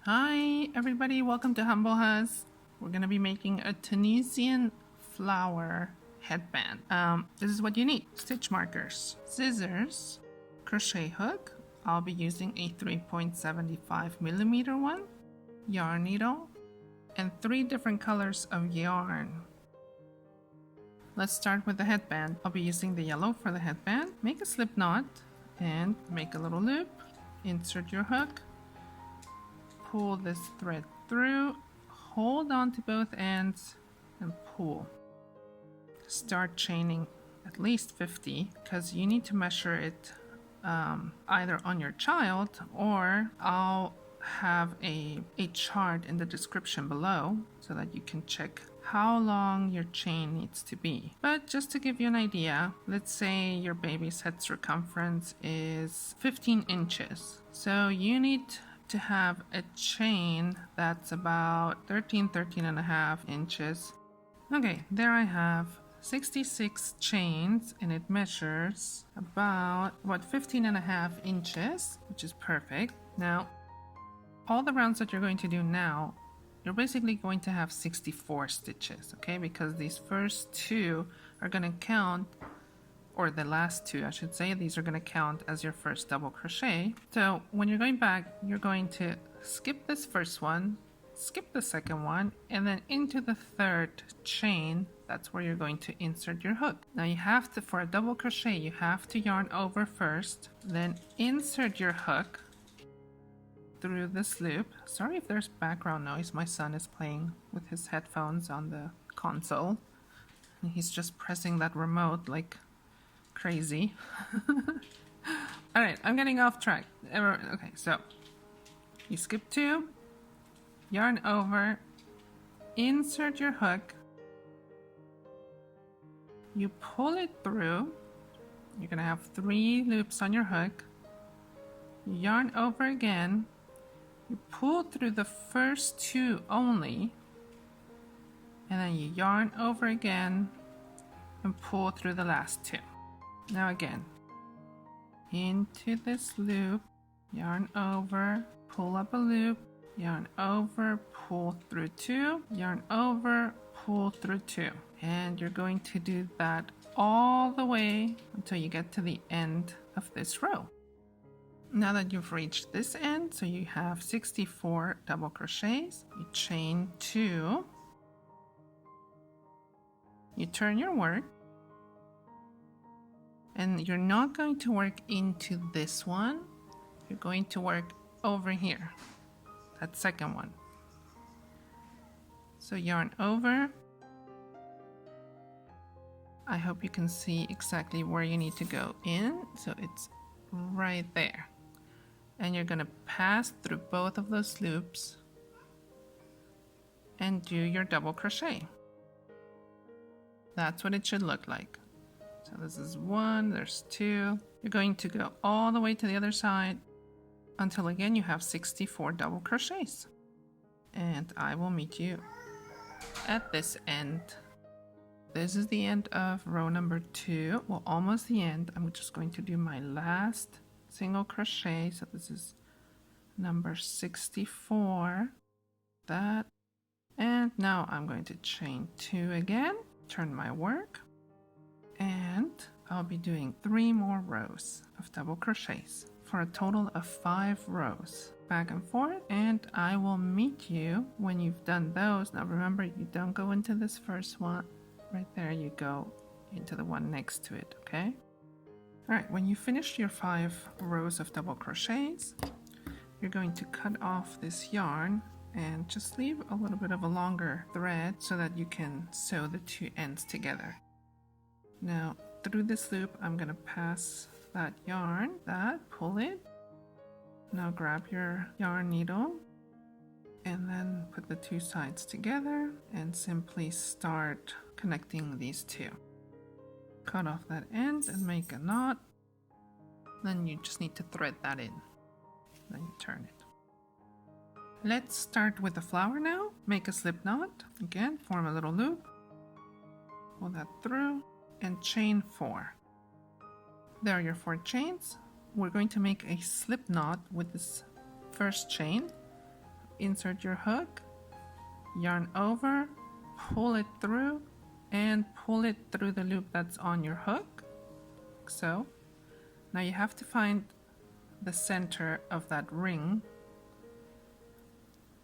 Hi everybody, welcome to Humble Huz. We're going to be making a Tunisian flower headband. This is what you need: stitch markers, scissors, crochet hook. I'll be using a 3.75mm one, yarn needle, and 3 different colors of yarn. Let's start with the headband. I'll be using the yellow for the headband. Make a slip knot and make a little loop. Insert your hook. Pull this thread through, hold on to both ends and pull. Start chaining at least 50 because you need to measure it either on your child, or I'll have a chart in the description below so that you can check how long your chain needs to be. But just to give you an idea, let's say your baby's head circumference is 15 inches. So you need to have a chain that's about 13 and a half inches. Okay, there I have 66 chains, and it measures about 15 and a half inches, which is perfect. Now, all the rounds that you're going to do now, you're basically going to have 64 stitches, okay? Because these first 2 are going to count, or the last 2 I should say, these are going to count as your first double crochet. So when you're going back, you're going to skip this first one, skip the second one, and then into the third chain, that's where you're going to insert your hook. Now you have to, for a double crochet, you have to yarn over first, then insert your hook through this loop. Sorry if there's background noise, my son is playing with his headphones on the console, and he's just pressing that remote like crazy. All right, I'm getting off track. Okay, so you skip 2, yarn over, insert your hook, you pull it through. You're gonna have 3 loops on your hook. You yarn over again, you pull through the first 2 only, and then you yarn over again and pull through the last 2. Now again, into this loop, yarn over, pull up a loop, yarn over, pull through 2, yarn over, pull through 2. And you're going to do that all the way until you get to the end of this row. Now that you've reached this end, so you have 64 double crochets, you chain 2, you turn your work, and you're not going to work into this one, you're going to work over here, that second one. So yarn over. I hope you can see exactly where you need to go in, so it's right there. And you're gonna pass through both of those loops and do your double crochet. That's what it should look like. So this is 1, there's 2. You're going to go all the way to the other side until again you have 64 double crochets. And I will meet you at this end. This is the end of row number 2. Well, almost the end. I'm just going to do my last single crochet. So this is number 64. That. And now I'm going to chain 2 again, turn my work, and I'll be doing 3 more rows of double crochets for a total of 5 rows back and forth, and I will meet you when you've done those. Now remember, you don't go into this first one right there, you go into the one next to it, okay? All right, when you finish your 5 rows of double crochets, you're going to cut off this yarn and just leave a little bit of a longer thread so that you can sew the 2 ends together. Now through this loop, I'm gonna pass that yarn, pull it. Now grab your yarn needle and then put the 2 sides together and simply start connecting these 2. Cut off that end and make a knot. Then you just need to thread that in. Then you turn it. Let's start with the flower now. Make a slip knot. Again, form a little loop. Pull that through and chain 4. There are your 4 chains. We're going to make a slip knot with this first chain. insert your hook, yarn over, pull it through, and pull it through the loop that's on your hook, like so. Now you have to find the center of that ring.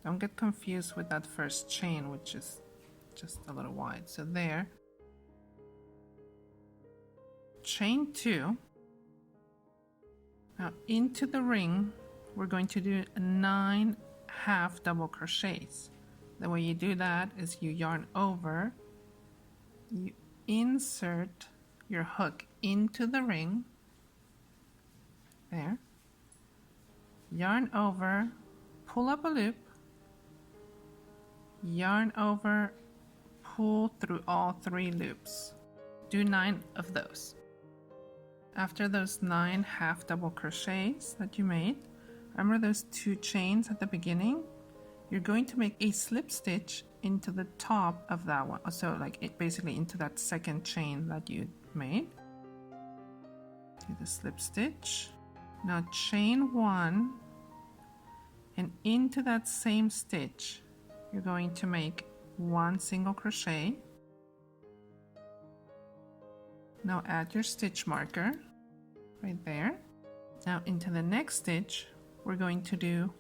Don't get confused with that first chain, which is just a little wide. So there. Chain 2. Now into the ring, we're going to do 9 half double crochets. The way you do that is you yarn over, you insert your hook into the ring, there, yarn over, pull up a loop, yarn over, pull through all 3 loops. Do 9 of those. After those 9 half double crochets that you made, remember those 2 chains at the beginning? You're going to make a slip stitch into the top of that one. So like basically into that second chain that you made. Do the slip stitch. Now chain 1, and into that same stitch, you're going to make 1 single crochet. Now add your stitch marker right there. Now into the next stitch, we're going to do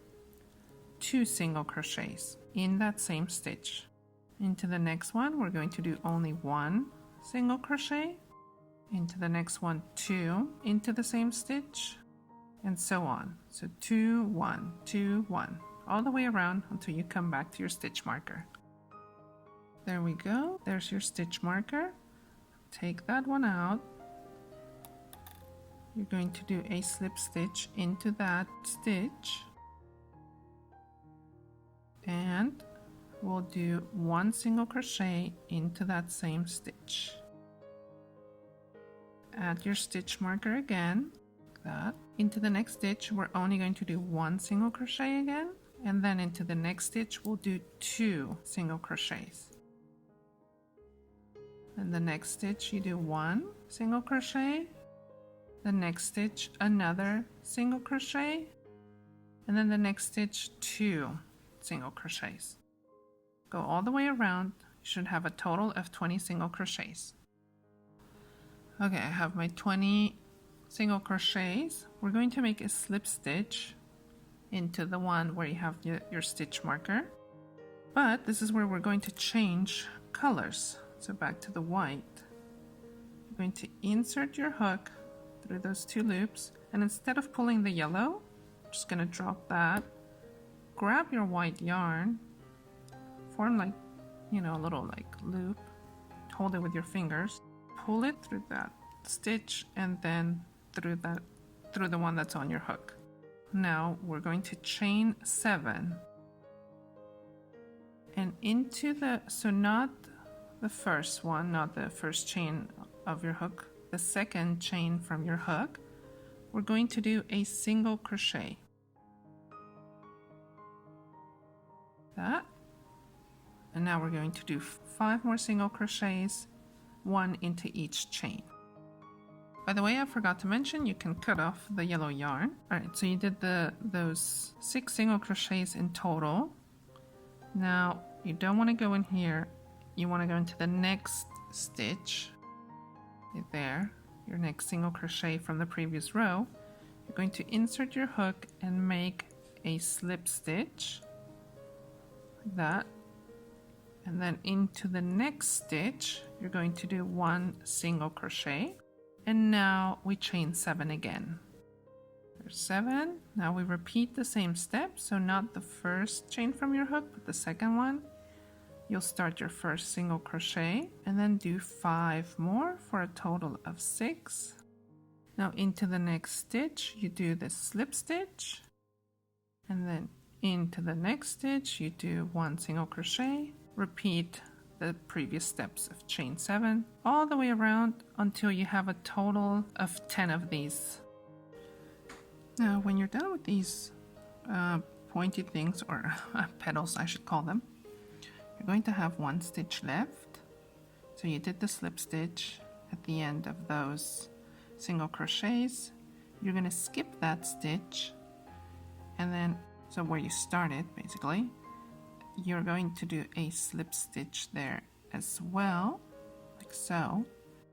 2 single crochets in that same stitch. Into the next one, we're going to do only 1 single crochet. Into the next one, 2 into the same stitch, and so on. So 2, 1, 2, 1, all the way around until you come back to your stitch marker. There we go. There's your stitch marker. Take that one out. You're going to do a slip stitch into that stitch, and we'll do 1 single crochet into that same stitch. Add your stitch marker again, like that. Into the next stitch, we're only going to do 1 single crochet again, and then into the next stitch, we'll do 2 single crochets. In the next stitch, you do 1 single crochet. The next stitch, another single crochet, and then the next stitch, 2 single crochets. Go all the way around. You should have a total of 20 single crochets. Okay, I have my 20 single crochets. We're going to make a slip stitch into the one where you have your stitch marker, but this is where we're going to change colors. So back to the white. You're going to insert your hook through those 2 loops, and instead of pulling the yellow, I'm just going to drop that. Grab your white yarn, form like, a little like loop, hold it with your fingers, pull it through that stitch, and then through the one that's on your hook. Now we're going to chain 7 and into so not the first one, not the first chain of your hook, the second chain from your hook, we're going to do a single crochet. That. And now we're going to do 5 more single crochets, 1 into each chain. By the way, I forgot to mention, you can cut off the yellow yarn. Alright, so you did those 6 single crochets in total. Now, you don't want to go in here. You want to go into the next stitch. There, your next single crochet from the previous row. You're going to insert your hook and make a slip stitch, like that. And then into the next stitch, you're going to do 1 single crochet. And now we chain 7 again. There's 7. Now we repeat the same step. So not the first chain from your hook, but the second one. You'll start your first single crochet and then do 5 more for a total of 6. Now into the next stitch, you do the slip stitch, and then into the next stitch, you do 1 single crochet. Repeat the previous steps of chain 7 all the way around until you have a total of 10 of these. Now when you're done with these pointy things, or petals I should call them, you're going to have 1 stitch left. So you did the slip stitch at the end of those single crochets. You're going to skip that stitch and then so where you started basically, you're going to do a slip stitch there as well, like so.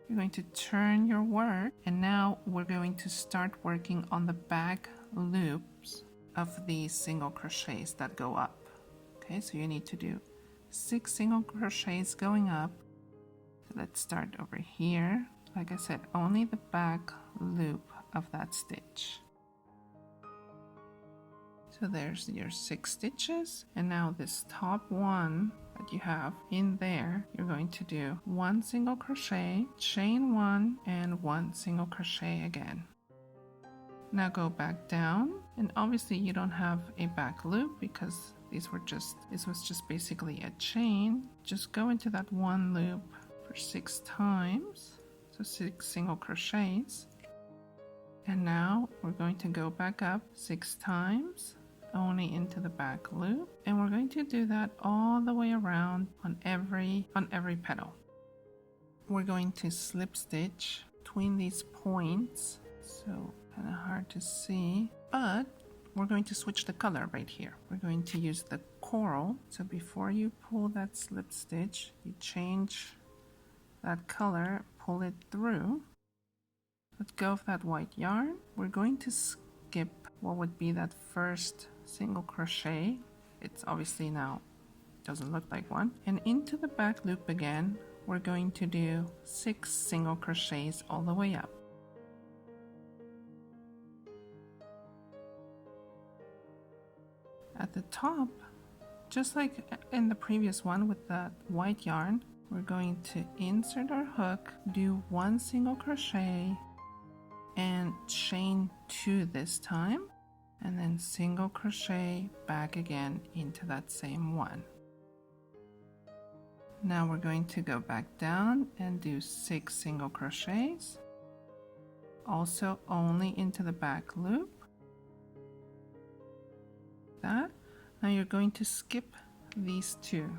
You're going to turn your work, and now we're going to start working on the back loops of these single crochets that go up. Okay, so you need to do 6 single crochets going up. So let's start over here. Like I said, only the back loop of that stitch. So there's your 6 stitches, and now this top one that you have in there, you're going to do 1 single crochet, chain 1, and 1 single crochet again. Now go back down, and obviously you don't have a back loop because this was just basically a chain. Just go into that one loop for 6 times, so 6 single crochets. And now we're going to go back up 6 times, only into the back loop, and we're going to do that all the way around on every petal. We're going to slip stitch between these points, so kind of hard to see, but we're going to switch the color right here. We're going to use the coral, so before you pull that slip stitch, you change that color, pull it through, let go of that white yarn. We're going to skip what would be that first single crochet. It's obviously now doesn't look like one, and into the back loop again we're going to do 6 single crochets all the way up. At the top, just like in the previous one with that white yarn, we're going to insert our hook, do 1 single crochet and chain 2 this time, and then single crochet back again into that same one. Now we're going to go back down and do 6 single crochets, also only into the back loop. That. Now you're going to skip these 2,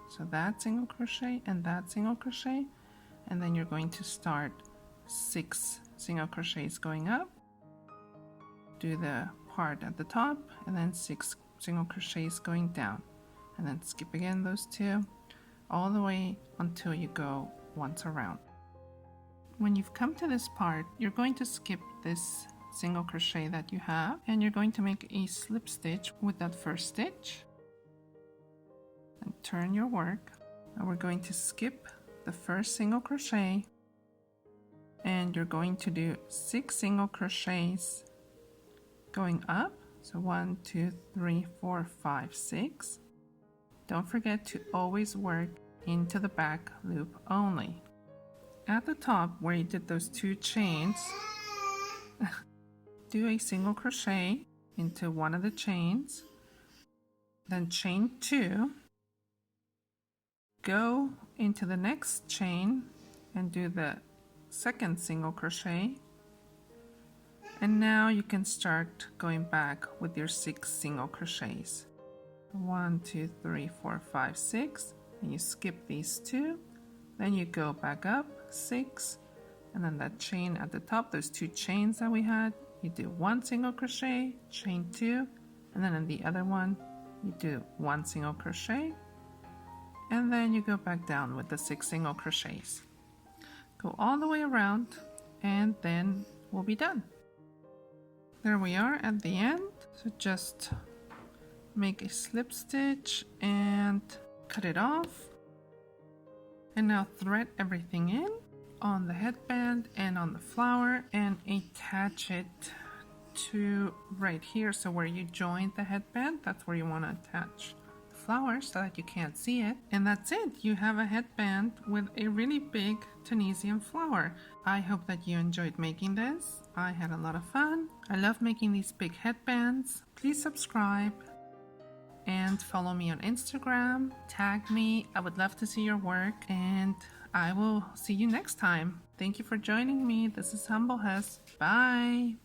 so that single crochet and that single crochet, and then you're going to start 6 single crochets going up, do the part at the top, and then 6 single crochets going down, and then skip again those 2 all the way until you go once around. When you've come to this part, you're going to skip this single crochet that you have, and you're going to make a slip stitch with that first stitch and turn your work. Now we're going to skip the first single crochet, and you're going to do 6 single crochets going up, so 1 2 3 4 5 6. Don't forget to always work into the back loop only. At the top where you did those 2 chains, do a single crochet into one of the chains, then chain 2, go into the next chain and do the second single crochet, and now you can start going back with your 6 single crochets. 1 2 3 4 5 6, and you skip these 2, then you go back up 6, and then that chain at the top, those 2 chains that we had, you do 1 single crochet, chain 2, and then in the other one you do 1 single crochet, and then you go back down with the 6 single crochets. Go all the way around, and then we'll be done. There we are at the end. So just make a slip stitch and cut it off, and now thread everything in on the headband and on the flower and attach it to right here. So where you joined the headband, that's where you want to attach the flower so that you can't see it. And that's it. You have a headband with a really big Tunisian flower. I hope that you enjoyed making this. I had a lot of fun. I love making these big headbands. Please subscribe and follow me on Instagram. Tag me. I would love to see your work, and I will see you next time. Thank you for joining me. This is Humble Hess. Bye.